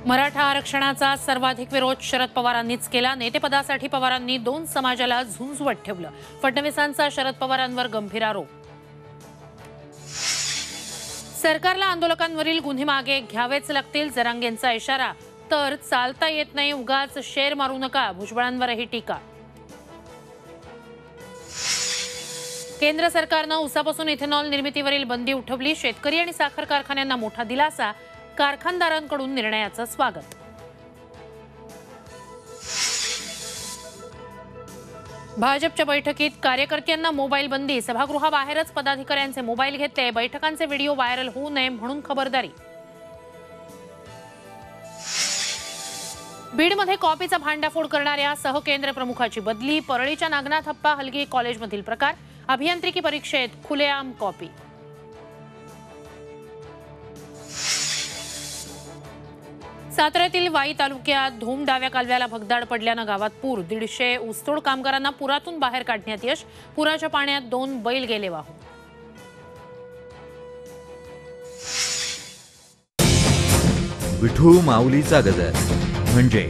मराठा आरक्षणाचा सर्वाधिक विरोध शरद पवारांनीच केला। नेतेपदासाठी पवारांनी दोन समाजाला झुंजवत ठेवलं। फडणवीसांचा शरद पवारांवर गंभीर आरोप। सरकारला आंदोलकांवरील गुन्हे मागे घ्यावेच लागतील, जरांगेंचा इशारा। तर चालता येत नाही, उगाच शेर मारू नका, भुजबळांवरही टीका। केंद्र सरकारनं ऊसापासून इथेनॉल निर्मितीवरील बंदी उठवली। शेतकरी आणि साखर कारखान्यांना मोठा दिलासा, कारखानदारांकडून निर्णयाचं स्वागत। भाजपच्या बैठकीत कार्यकर्त्यांना मोबाईल बंदी, सभागृहाबाहेरच पदाधिकाऱ्यांचे मोबाईल घेतले। बैठकांचे व्हिडिओ व्हायरल होऊ नये म्हणून खबरदारी। बीडमध्ये कॉपीचा भांडाफोड करणाऱ्या सहकेंद्र प्रमुखाची बदली। परळीच्या नागनाथ अप्पा हलगी कॉलेजमधील प्रकार, अभियांत्रिकी परीक्षेत खुलेआम कॉपी। साताऱ्यातील वाई तालुक्यात धोम डाव्या कालव्याला भगदाड पडल्यानं गावात पूर। 150 ऊसतोड कामगारांना पुरातून बाहेर काढण्यात यश। पुराच्या पाण्यात 2 बैल गेले वाहून। विठू माऊलीचा गजर म्हणजे